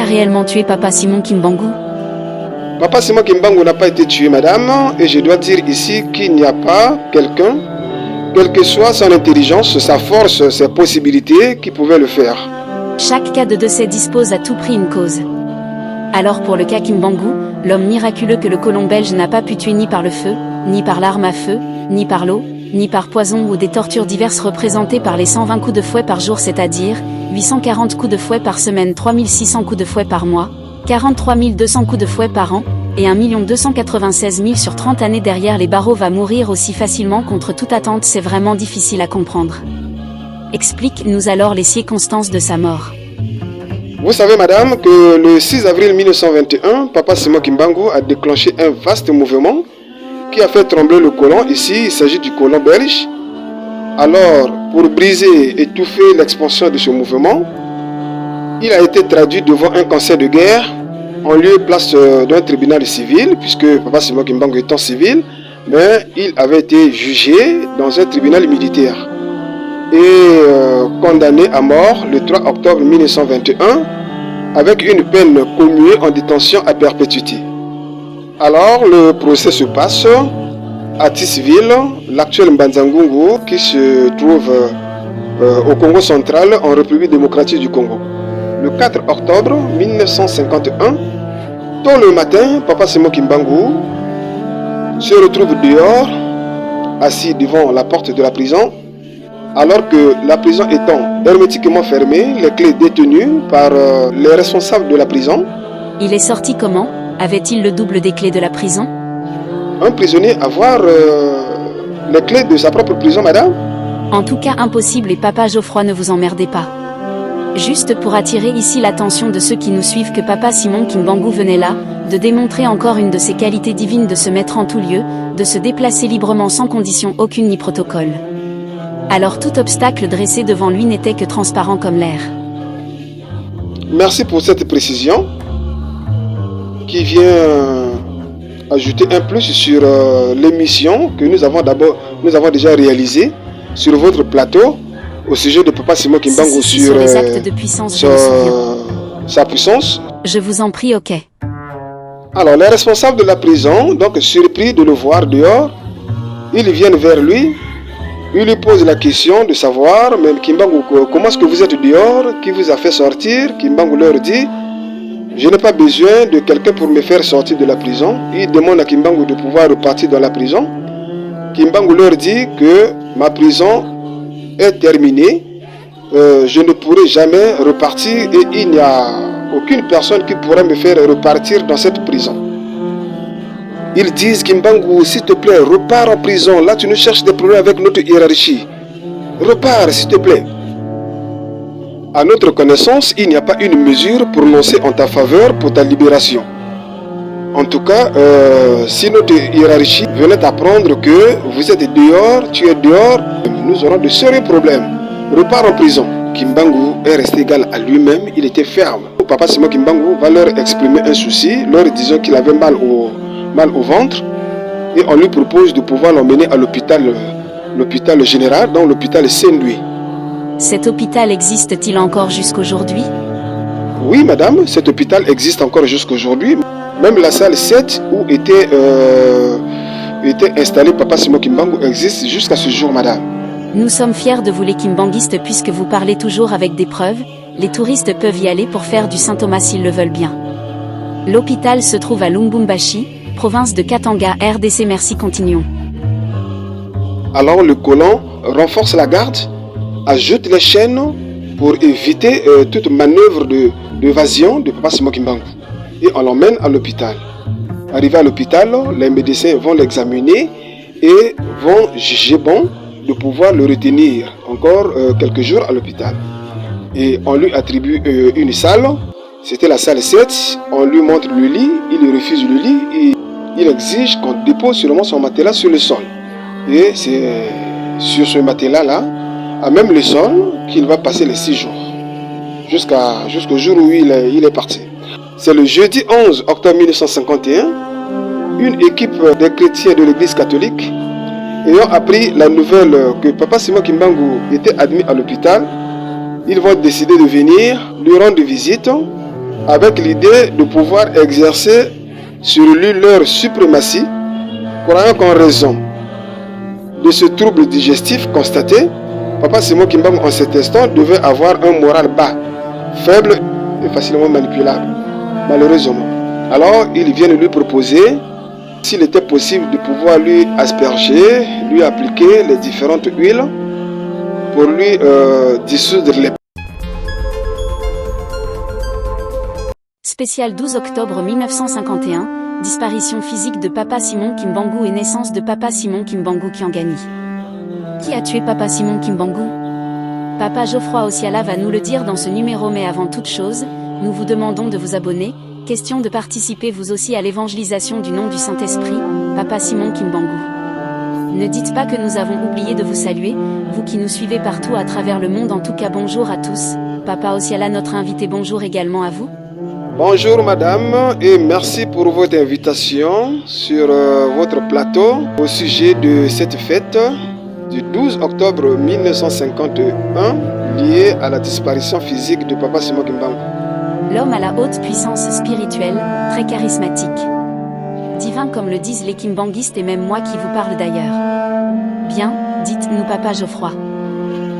a réellement tué Papa Simon Kimbangu? Papa Simon Kimbangu n'a pas été tué, madame, et je dois dire ici qu'il n'y a pas quelqu'un, quelle que soit son intelligence, sa force, ses possibilités, qui pouvait le faire. Chaque cas de décès dispose à tout prix une cause. Alors pour le cas Kimbangu, l'homme miraculeux que le colon belge n'a pas pu tuer ni par le feu, ni par l'arme à feu, ni par l'eau, ni par poison ou des tortures diverses représentées par les 120 coups de fouet par jour, c'est-à-dire 840 coups de fouet par semaine, 3600 coups de fouet par mois, 43 200 coups de fouet par an, et 1 296 000 sur 30 années derrière les barreaux va mourir aussi facilement contre toute attente, c'est vraiment difficile à comprendre. Explique-nous alors les circonstances de sa mort. Vous savez, madame, que le 6 avril 1921, Papa Simon Kimbangu a déclenché un vaste mouvement qui a fait trembler le colon. Ici, il s'agit du colon belge. Alors, pour briser, étouffer l'expansion de ce mouvement, il a été traduit devant un conseil de guerre en lieu et place d'un tribunal civil, puisque Papa Simon Kimbangu étant civil, mais il avait été jugé dans un tribunal militaire et condamné à mort le 3 octobre 1921 avec une peine commuée en détention à perpétuité. Alors le procès se passe à Tisville, l'actuel Mbanza-Ngungu, qui se trouve au Congo central en République démocratique du Congo. Le 4 octobre 1951, tôt le matin, Papa Simon Kimbangu se retrouve dehors, assis devant la porte de la prison, alors que la prison étant hermétiquement fermée, les clés détenues par les responsables de la prison. Il est sorti comment? Avait-il le double des clés de la prison? Un prisonnier avoir les clés de sa propre prison, madame? En tout cas impossible, et Papa Geoffroy, ne vous emmerdez pas. Juste pour attirer ici l'attention de ceux qui nous suivent que Papa Simon Kimbangu venait là, de démontrer encore une de ses qualités divines, de se mettre en tout lieu, de se déplacer librement sans condition aucune ni protocole. Alors tout obstacle dressé devant lui n'était que transparent comme l'air. Merci pour cette précision qui vient ajouter un plus sur l'émission que nous avons déjà réalisée sur votre plateau au sujet de Papa Simon Kimbangu sur les actes de puissance, sa puissance. Je vous en prie, ok. Alors les responsables de la prison, donc surpris de le voir dehors, ils viennent vers lui. Il lui pose la question de savoir, même Kimbangu, comment est-ce que vous êtes dehors? Qui vous a fait sortir? Kimbangu leur dit, je n'ai pas besoin de quelqu'un pour me faire sortir de la prison. Il demande à Kimbangu de pouvoir repartir dans la prison. Kimbangu leur dit que ma prison est terminée. Je ne pourrai jamais repartir et il n'y a aucune personne qui pourra me faire repartir dans cette prison. Ils disent, Kimbangu, s'il te plaît, repars en prison. Là, tu nous cherches des problèmes avec notre hiérarchie. Repars, s'il te plaît. À notre connaissance, il n'y a pas une mesure prononcée en ta faveur pour ta libération. En tout cas, si notre hiérarchie venait apprendre que vous êtes dehors, tu es dehors, nous aurons de sérieux problèmes. Repars en prison. Kimbangu est resté égal à lui-même, il était ferme. Papa Simon Kimbangu va leur exprimer un souci, leur disant qu'il avait mal au ventre, et on lui propose de pouvoir l'emmener à l'hôpital général, dans l'hôpital Saint-Louis. Cet hôpital existe-t-il encore jusqu'aujourd'hui? Oui, madame, cet hôpital existe encore jusqu'aujourd'hui. Même la salle 7 où était installé Papa Simon Kimbangu existe jusqu'à ce jour, madame. Nous sommes fiers de vous les Kimbanguistes puisque vous parlez toujours avec des preuves. Les touristes peuvent y aller pour faire du Saint-Thomas s'ils le veulent bien. L'hôpital se trouve à Lubumbashi, province de Katanga, RDC. Merci, continuons. Alors le colon renforce la garde, ajoute les chaînes pour éviter toute manœuvre d'évasion de Papa Simon Kimbangu. Et on l'emmène à l'hôpital. Arrivé à l'hôpital, les médecins vont l'examiner et vont juger bon de pouvoir le retenir encore quelques jours à l'hôpital. Et on lui attribue une salle, c'était la salle 7, on lui montre le lit, il refuse le lit et il exige qu'on dépose seulement son matelas sur le sol. Et c'est sur ce matelas-là, à même le sol, qu'il va passer les 6 jours, jusqu'au jour où il est parti. C'est le jeudi 11 octobre 1951, une équipe des chrétiens de l'église catholique, ayant appris la nouvelle que Papa Simon Kimbangu était admis à l'hôpital, ils vont décider de venir lui rendre visite avec l'idée de pouvoir exercer sur lui leur suprématie, croyant qu'en raison de ce trouble digestif constaté, Papa Simon Kimbangu en cet instant devait avoir un moral bas, faible et facilement manipulable, malheureusement. Alors, ils viennent lui proposer, s'il était possible, de pouvoir lui asperger, lui appliquer les différentes huiles pour lui dissoudre les... Spécial 12 octobre 1951, disparition physique de Papa Simon Kimbangu et naissance de Papa Simon Kimbangu Kiangani. Qui a tué Papa Simon Kimbangu? Papa Geoffroy Osiala va nous le dire dans ce numéro, mais avant toute chose, nous vous demandons de vous abonner. Question de participer vous aussi à l'évangélisation du nom du Saint-Esprit, Papa Simon Kimbangu. Ne dites pas que nous avons oublié de vous saluer, vous qui nous suivez partout à travers le monde. En tout cas, bonjour à tous. Papa Osiala, notre invité, bonjour également à vous. Bonjour madame et merci pour votre invitation sur votre plateau au sujet de cette fête du 12 octobre 1951 liée à la disparition physique de Papa Simon Kimbangu. L'homme à la haute puissance spirituelle, très charismatique. Divin comme le disent les kimbanguistes et même moi qui vous parle d'ailleurs. Bien, dites-nous Papa Geoffroy.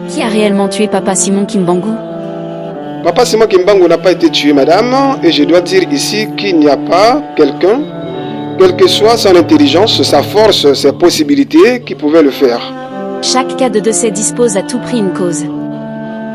Qui a réellement tué Papa Simon Kimbangu? Papa Simon Kimbangu n'a pas été tué madame, et je dois dire ici qu'il n'y a pas quelqu'un, quelle que soit son intelligence, sa force, ses possibilités, qui pouvait le faire. Chaque cas de décès dispose à tout prix une cause.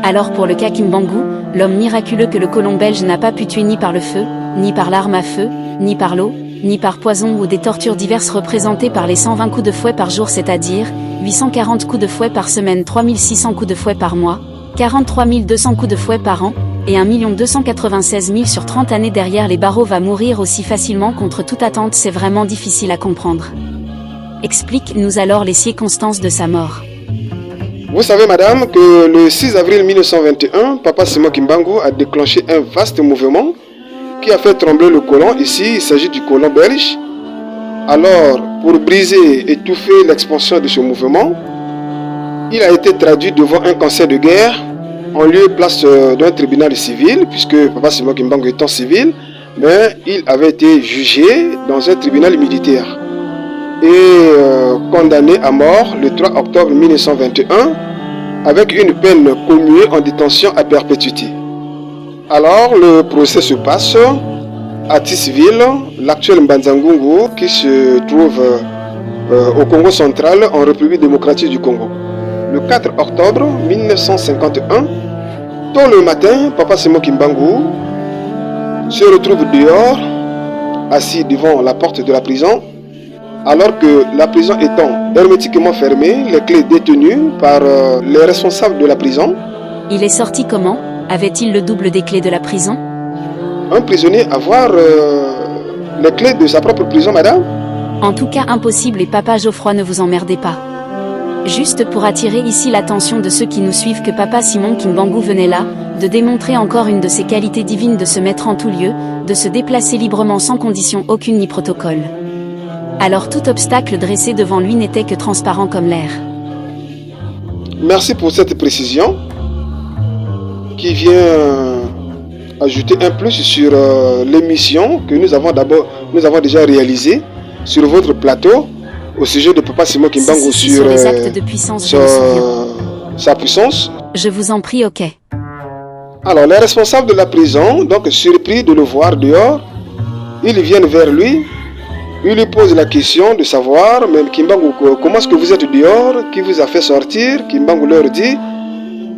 Alors pour le cas Kimbangu, l'homme miraculeux que le colon belge n'a pas pu tuer ni par le feu, ni par l'arme à feu, ni par l'eau, ni par poison ou des tortures diverses représentées par les 120 coups de fouet par jour, c'est-à-dire 840 coups de fouet par semaine, 3600 coups de fouet par mois, 43 200 coups de fouet par an, et 1 296 000 sur 30 années derrière les barreaux, va mourir aussi facilement contre toute attente. C'est vraiment difficile à comprendre. Explique-nous alors les circonstances de sa mort. Vous savez madame que le 6 avril 1921, Papa Simon Kimbangu a déclenché un vaste mouvement qui a fait trembler le colon. Ici, il s'agit du colon belge. Alors, pour briser, étouffer l'expansion de ce mouvement, il a été traduit devant un conseil de guerre en lieu et place d'un tribunal civil, puisque Papa Simon Kimbangu étant civil, mais il avait été jugé dans un tribunal militaire et condamné à mort le 3 octobre 1921 avec une peine commuée en détention à perpétuité. Alors le procès se passe à Tisville, l'actuel Mbanza-Ngungu, qui se trouve au Congo central, en République démocratique du Congo. Le 4 octobre 1951, tôt le matin, Papa Simon Kimbangu se retrouve dehors, assis devant la porte de la prison, alors que la prison étant hermétiquement fermée, les clés détenues par les responsables de la prison. Il est sorti comment? Avait-il le double des clés de la prison? Un prisonnier avoir les clés de sa propre prison, madame? En tout cas impossible, et Papa Geoffroy, ne vous emmerdez pas. Juste pour attirer ici l'attention de ceux qui nous suivent que Papa Simon Kimbangu venait là, de démontrer encore une de ses qualités divines, de se mettre en tout lieu, de se déplacer librement sans condition aucune ni protocole. Alors tout obstacle dressé devant lui n'était que transparent comme l'air. Merci pour cette précision qui vient ajouter un plus sur l'émission que nous avons déjà réalisée sur votre plateau au sujet de Papa Simon Kimbangu sur les actes de puissance, sa puissance. Je vous en prie, ok. Alors les responsables de la prison, donc surpris de le voir dehors, ils viennent vers lui. Il lui pose la question de savoir, même Kimbangu, comment est-ce que vous êtes dehors? Qui vous a fait sortir? Kimbangu leur dit,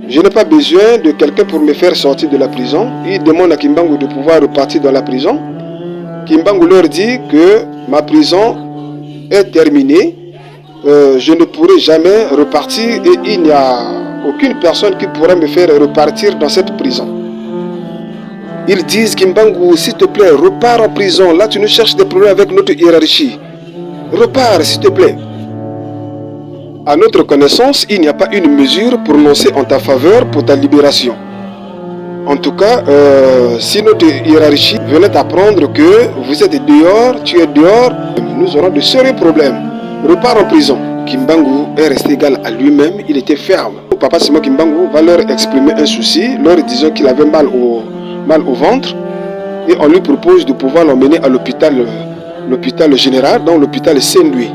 je n'ai pas besoin de quelqu'un pour me faire sortir de la prison. Il demande à Kimbangu de pouvoir repartir dans la prison. Kimbangu leur dit que ma prison est terminée. Je ne pourrai jamais repartir et il n'y a aucune personne qui pourrait me faire repartir dans cette prison. Ils disent, Kimbangu, s'il te plaît, repars en prison. Là, tu nous cherches des problèmes avec notre hiérarchie. Repars, s'il te plaît. À notre connaissance, il n'y a pas une mesure prononcée en ta faveur pour ta libération. En tout cas, si notre hiérarchie venait apprendre que vous êtes dehors, tu es dehors, nous aurons de sérieux problèmes. Repars en prison. Kimbangu est resté égal à lui-même, il était ferme. Papa Simon Kimbangu va leur exprimer un souci, leur disant qu'il avait mal au ventre. et on lui propose de pouvoir l'emmener à l'hôpital général, donc l'hôpital Saint-Louis.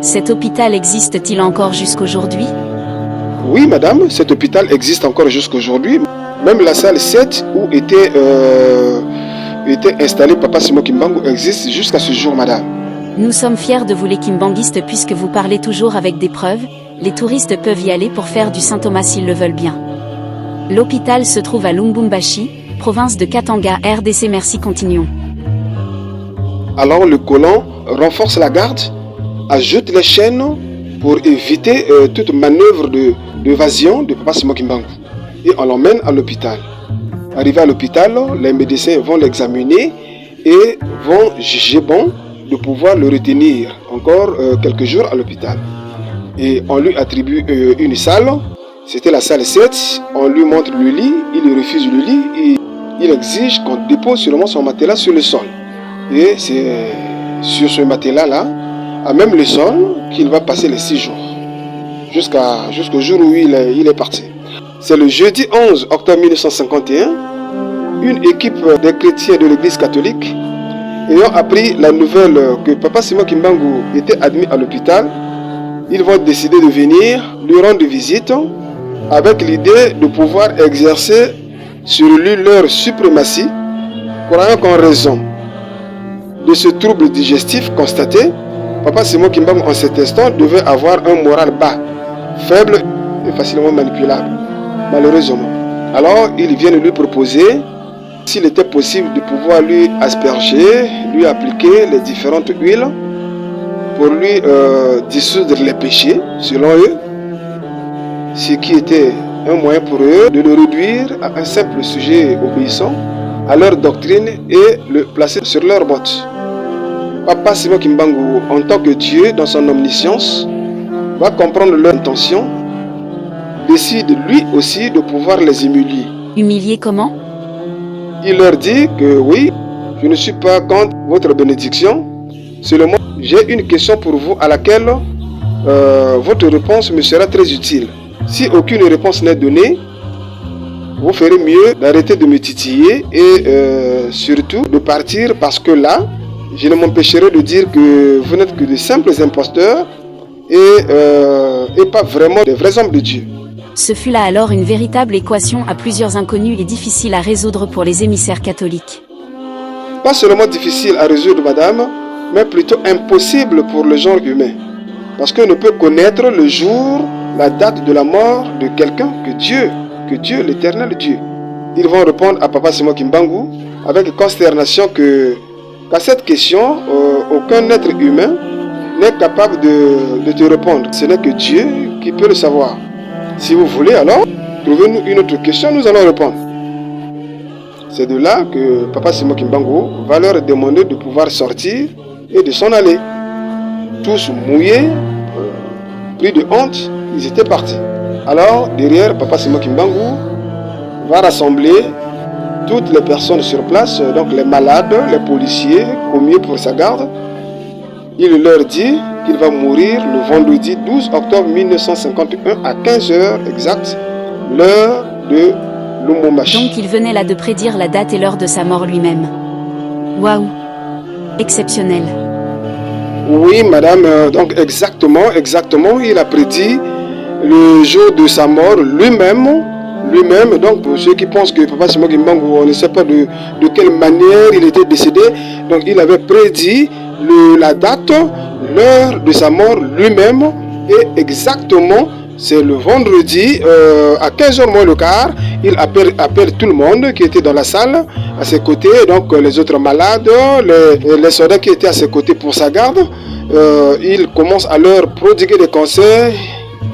Cet hôpital existe-t-il encore jusqu'aujourd'hui? Oui, madame, cet hôpital existe encore jusqu'aujourd'hui. Même la salle 7 où était installé Papa Simon Kimbangu existe jusqu'à ce jour, madame. Nous sommes fiers de vous les Kimbanguistes puisque vous parlez toujours avec des preuves. Les touristes peuvent y aller pour faire du Saint Thomas s'ils le veulent bien. L'hôpital se trouve à Lubumbashi, province de Katanga, RDC. Merci, continuons. Alors le colon renforce la garde, ajoute les chaînes pour éviter toute manœuvre d'évasion de Papa Simon Kimbangu. Et on l'emmène à l'hôpital. Arrivé à l'hôpital, les médecins vont l'examiner et vont juger bon de pouvoir le retenir encore quelques jours à l'hôpital. Et on lui attribue une salle, c'était la salle 7, on lui montre le lit, il refuse le lit et il exige qu'on dépose seulement son matelas sur le sol. Et c'est sur ce matelas-là, à même le sol, qu'il va passer les 6 jours, jusqu'au jour où il est parti. C'est le jeudi 11 octobre 1951, une équipe des chrétiens de l'église catholique, ayant appris la nouvelle que Papa Simon Kimbangu était admis à l'hôpital, ils vont décider de venir lui rendre visite avec l'idée de pouvoir exercer sur lui leur suprématie, croyant qu'en raison de ce trouble digestif constaté, Papa Simon Kimbangu en cet instant devait avoir un moral bas, faible et facilement manipulable, malheureusement. Alors ils viennent lui proposer, s'il était possible, de pouvoir lui asperger, lui appliquer les différentes huiles pour lui dissoudre les péchés, selon eux, ce qui était un moyen pour eux de le réduire à un simple sujet obéissant à leur doctrine et le placer sur leurs bottes. Papa Simon Kimbangu, en tant que Dieu, dans son omniscience, va comprendre leur intention, décide lui aussi de pouvoir les humilier. Humilier comment? Il leur dit que oui, je ne suis pas contre votre bénédiction, seulement j'ai une question pour vous à laquelle votre réponse me sera très utile. Si aucune réponse n'est donnée, vous ferez mieux d'arrêter de me titiller et surtout de partir, parce que là, je ne m'empêcherai de dire que vous n'êtes que de simples imposteurs et pas vraiment des vrais hommes de Dieu. Ce fut là alors une véritable équation à plusieurs inconnus et difficile à résoudre pour les émissaires catholiques. Pas seulement difficile à résoudre, madame, mais plutôt impossible pour le genre humain. Parce qu'on ne peut connaître le jour, la date de la mort de quelqu'un que Dieu, l'éternel Dieu. Ils vont répondre à Papa Simon Kimbangu avec consternation qu'à cette question, aucun être humain n'est capable de te répondre. Ce n'est que Dieu qui peut le savoir. Si vous voulez, alors, trouvez-nous une autre question, nous allons répondre. C'est de là que Papa Simon Kimbangu va leur demander de pouvoir sortir et de s'en aller. Tous mouillés, pris de honte, ils étaient partis. Alors, derrière, Papa Simon Kimbangu va rassembler toutes les personnes sur place, donc les malades, les policiers, commis pour sa garde. Il leur dit qu'il va mourir le vendredi 12 octobre 1951 à 15h exact, l'heure de Lubumbashi. Donc il venait là de prédire la date et l'heure de sa mort lui-même. Waouh! Exceptionnel. Oui, madame, donc exactement, il a prédit le jour de sa mort lui-même. Donc pour ceux qui pensent que Papa Simon Kimbangu, on ne sait pas de quelle manière il était décédé, donc il avait prédit la date, l'heure de sa mort lui-même, et exactement, c'est le vendredi à 15h moins le quart, il appelle tout le monde qui était dans la salle à ses côtés, donc les autres malades, les soldats qui étaient à ses côtés pour sa garde. Il commence à leur prodiguer des conseils,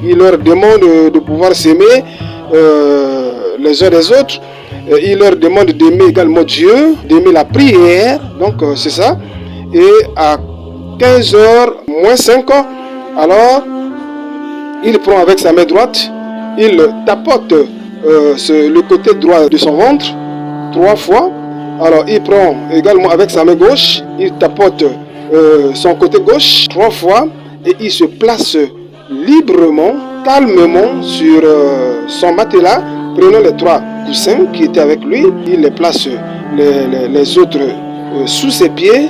il leur demande de pouvoir s'aimer les uns les autres, il leur demande d'aimer également Dieu, d'aimer la prière, donc c'est ça. Et à 15h moins 5, alors il prend avec sa main droite, il tapote le côté droit de son ventre 3 fois. Alors il prend également avec sa main gauche, il tapote son côté gauche 3 fois et il se place librement, calmement sur son matelas, prenant les 3 coussins qui étaient avec lui. Il les place les autres sous ses pieds,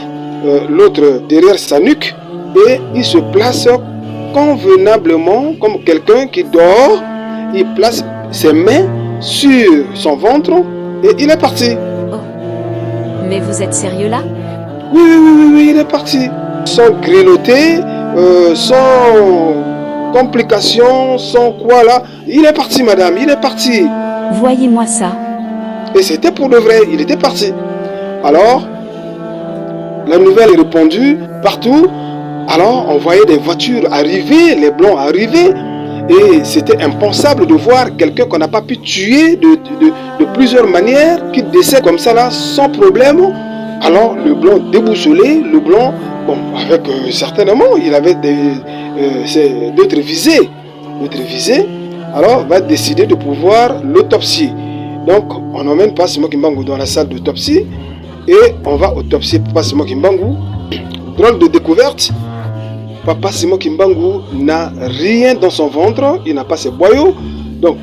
l'autre derrière sa nuque, et il se place convenablement comme quelqu'un qui dort. Il place ses mains sur son ventre et il est parti. Oh. Mais vous êtes sérieux là? Oui, il est parti. Sans grelotter, sans complications, sans quoi là. Il est parti, madame, il est parti. Voyez-moi ça. Et c'était pour de vrai, il était parti. Alors, la nouvelle est répandue partout. Alors, on voyait des voitures arriver, les blancs arriver. Et c'était impensable de voir quelqu'un qu'on n'a pas pu tuer de plusieurs manières, qui décède comme ça là, sans problème. Alors, le blanc déboussolé, le blanc, bon, avec certainement, il avait d'autres visées. Alors, va décider de pouvoir l'autopsie. Donc, on emmène Papa Simon Kimbangu dans la salle d'autopsie et on va autopsier Papa Simon Kimbangu. Drôle de découverte, Papa Simon Kimbangu n'a rien dans son ventre, il n'a pas ses boyaux, donc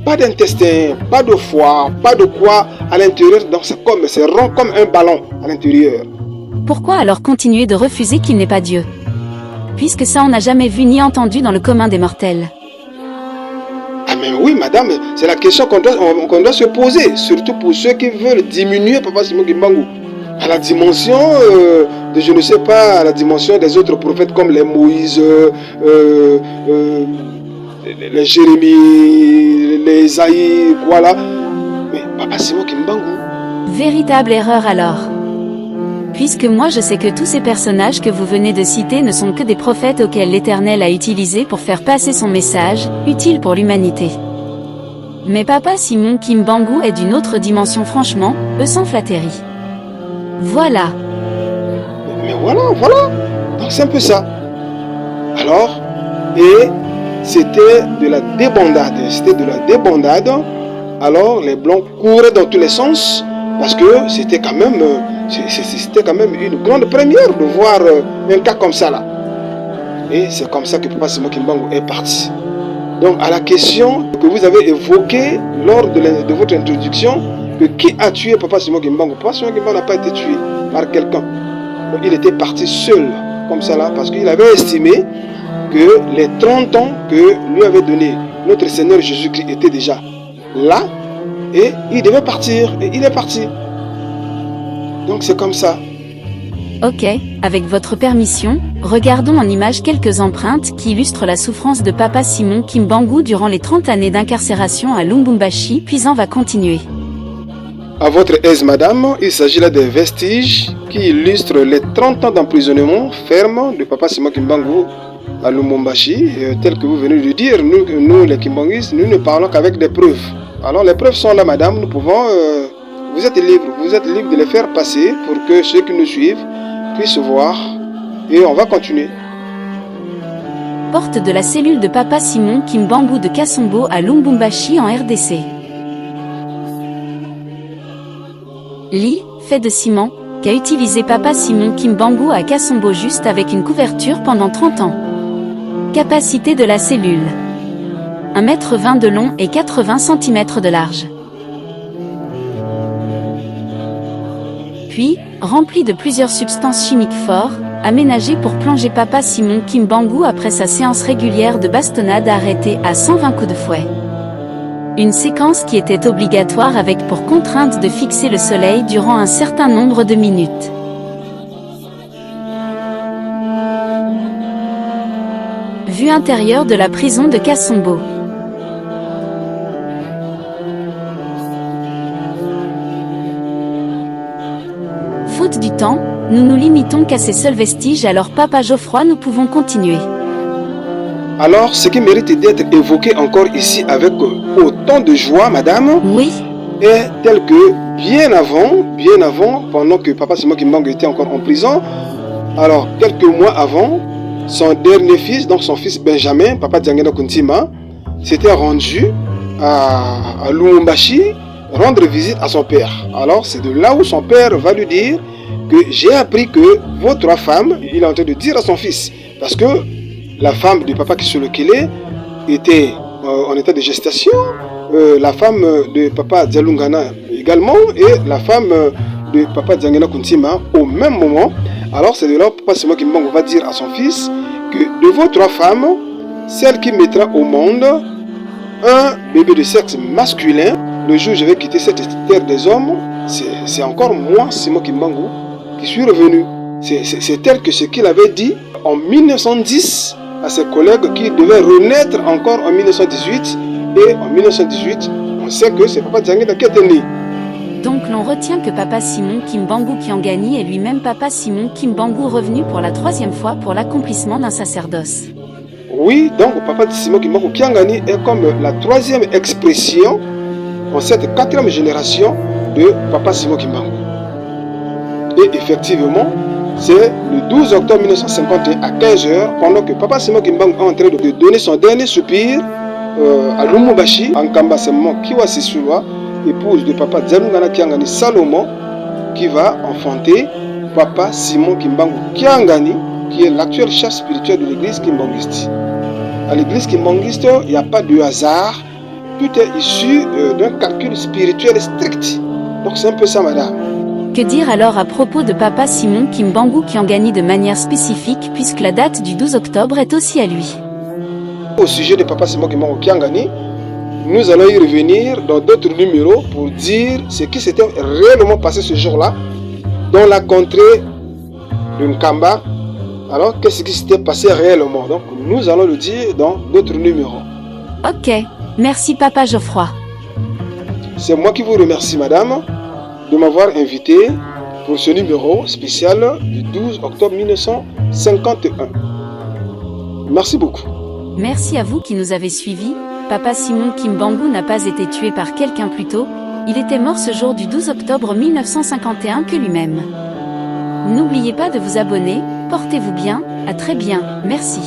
pas d'intestin, pas de foie, pas de quoi à l'intérieur, donc c'est rond comme un ballon à l'intérieur. Pourquoi alors continuer de refuser qu'il n'est pas Dieu? Puisque ça on n'a jamais vu ni entendu dans le commun des mortels. Ah mais oui madame, c'est la question qu'on doit se poser, surtout pour ceux qui veulent diminuer Papa Simon Kimbangu à la dimension de je ne sais pas, à la dimension des autres prophètes comme les Moïse, les Jérémie, les Isaïe, voilà. Mais Papa Simon Kimbangu. Véritable erreur alors. Puisque moi je sais que tous ces personnages que vous venez de citer ne sont que des prophètes auxquels l'Éternel a utilisés pour faire passer son message, utile pour l'humanité. Mais Papa Simon Kimbangu est d'une autre dimension franchement, eux sans flatterie. Voilà. Mais voilà. Donc c'est un peu ça. Alors, et c'était de la débandade. Alors les blancs couraient dans tous les sens parce que c'était quand même une grande première de voir un cas comme ça là. Et c'est comme ça que Papa Simon Kimbangu est parti. Donc à la question que vous avez évoquée lors de votre introduction, que qui a tué Papa Simon Kimbangu? Papa Simon Kimbangu n'a pas été tué par quelqu'un. Donc il était parti seul, comme ça là, parce qu'il avait estimé que les 30 ans que lui avait donné notre Seigneur Jésus-Christ étaient déjà là, et il devait partir, et il est parti. Donc c'est comme ça. Ok, avec votre permission, regardons en image quelques empreintes qui illustrent la souffrance de Papa Simon Kimbangu durant les 30 années d'incarcération à Lubumbashi, puis on va continuer. À votre aise, madame, il s'agit là des vestiges qui illustrent les 30 ans d'emprisonnement ferme de Papa Simon Kimbangu à Lubumbashi. Tel que vous venez de dire, nous les Kimbanguistes, nous ne parlons qu'avec des preuves. Alors les preuves sont là, madame, nous pouvons... vous êtes libre de les faire passer pour que ceux qui nous suivent puissent voir. Et on va continuer. Porte de la cellule de Papa Simon Kimbangu de Kasombo à Lubumbashi en RDC. Lit, fait de ciment, qu'a utilisé Papa Simon Kimbangu à Kasombo juste avec une couverture pendant 30 ans. Capacité de la cellule. 1,20 m de long et 80 cm de large. Puis, rempli de plusieurs substances chimiques fortes, aménagé pour plonger Papa Simon Kimbangu après sa séance régulière de bastonnade arrêtée à 120 coups de fouet. Une séquence qui était obligatoire avec pour contrainte de fixer le soleil durant un certain nombre de minutes. Vue intérieure de la prison de Kasombo. Faute du temps, nous nous limitons qu'à ces seuls vestiges, alors Papa Geoffroy, nous pouvons continuer. Alors, ce qui mérite d'être évoqué encore ici avec autant de joie, madame, oui, est tel que bien avant, pendant que Papa Simon Kimbangu était encore en prison, alors quelques mois avant, son dernier fils, donc son fils Benjamin, Papa Diangena Kuntima, s'était rendu à Lubumbashi rendre visite à son père. Alors c'est de là où son père va lui dire que j'ai appris que vos 3 femmes, il est en train de dire à son fils, parce que la femme du papa Kisolo Kele était en état de gestation, la femme de Papa Dialungana également, et la femme de Papa Diangena Kuntima au même moment. Alors c'est de là Papa Simon Kimbangu va dire à son fils que de vos 3 femmes, celle qui mettra au monde un bébé de sexe masculin, le jour où je vais quitter cette terre des hommes, c'est encore moi, Simon Kimbangu, qui suis revenu. C'est tel que ce qu'il avait dit en 1910 à ses collègues qui devaient renaître encore en 1918. Et en 1918, on sait que c'est Papa Diangena qui était né. Donc l'on retient que Papa Simon Kimbangu Kiangani est lui-même Papa Simon Kimbangu revenu pour la 3e fois pour l'accomplissement d'un sacerdoce. Oui, donc Papa Simon Kimbangu Kiangani est comme la 3e expression en cette 4e génération de Papa Simon Kimbangu. Et effectivement, c'est le 12 octobre 1951 à 15h, pendant que Papa Simon Kimbangu est en train de donner son dernier soupir à Lumumbashi, en Kamba Semo Kiwa Sissulwa, épouse de Papa Dialungana Kiangani Salomon, qui va enfanter Papa Simon Kimbangu Kiangani, qui est l'actuel chef spirituel de l'église kimbanguiste. À l'église kimbanguiste, il n'y a pas de hasard, tout est issu d'un calcul spirituel strict. Donc c'est un peu ça, madame. Que dire alors à propos de Papa Simon Kimbangu Kiangani de manière spécifique, puisque la date du 12 octobre est aussi à lui? Au sujet de Papa Simon Kimbangu Kiangani, nous allons y revenir dans d'autres numéros pour dire ce qui s'était réellement passé ce jour-là dans la contrée de Nkamba. Alors, qu'est-ce qui s'était passé réellement? Donc, nous allons le dire dans d'autres numéros. Ok, merci Papa Geoffroy. C'est moi qui vous remercie, madame, de m'avoir invité pour ce numéro spécial du 12 octobre 1951. Merci beaucoup. Merci à vous qui nous avez suivis. Papa Simon Kimbangu n'a pas été tué par quelqu'un plus tôt, il était mort ce jour du 12 octobre 1951 que lui-même. N'oubliez pas de vous abonner, portez-vous bien, à très bien, merci.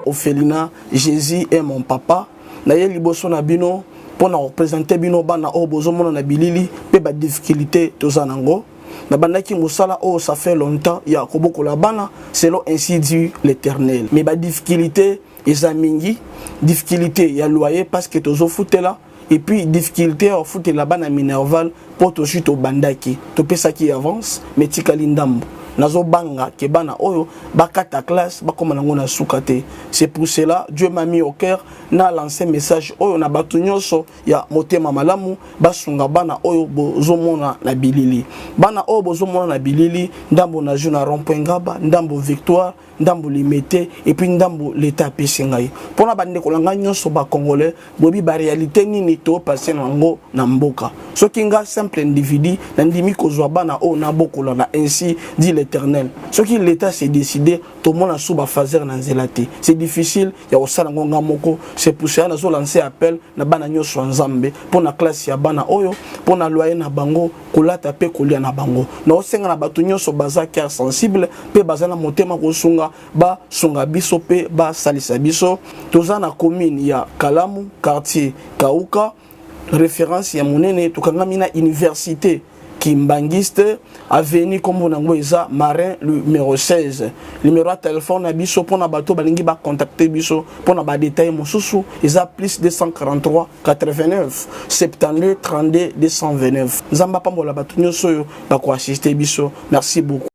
Ophelina, Jésus est mon papa. Naye liboso na bino pour représenter bino bana o bozomona na bilili pe ba difficulté tozanango. Na bandaki musala oh ça fait longtemps ya koboko la bana selon ainsi dit l'Éternel. Mais ba difficulté ezamingi, difficulté ya loyer parce que tozo futela et puis difficulté au foot la bana minerval pour to chute au bandaki. To pesa qui avance mais tikali ndambo. Nazo banga ke bana oyo bakata classe bakoma nango na sukate. C'est pour cela Dieu m'a mis au cœur na lancé message oyo na batu nyonso ya motema malamu basunga bana oyo bozomona na bilili. Bana oyo bozomona na bilili ndambo na juna rond-point Ngaba, ndambo Victoire, ndambo Limete et puis ndambo l'état pesingai. Pona bande kolanga nyonso ba congolais bobi ba réalité nini to passer nango na mboka. Soki nga simple individu na ndimi kozwa bana oyo na bokola na ainsi dit l'Éternel. Ce qui l'État s'est décidé, tout le monde a sous fazer na zelate. C'est difficile, il y a aussi ngonga moko. C'est pour ça que nous lancé appel na bana nyoso nzambe pour na classe ya bana oyo, pour na loyer na bango, kolata pe kolia na bango. Na osenga na batu nyoso baza cœur sensible, pe baza na motema kosunga ba sunga biso pe ba salisa biso. Toza na commune ya Kalamu, quartier Kauka, référence ya monene tukanga mina université Kimbangiste, avenue comme on a Marin numéro 16. Numéro de téléphone à biso pour na bateau balingi ba contacter biso pour na ba détail mon sousou isa plus 243 89 72 32 229. Nzamba pambola bato nyoso ba ko assister biso. Merci beaucoup.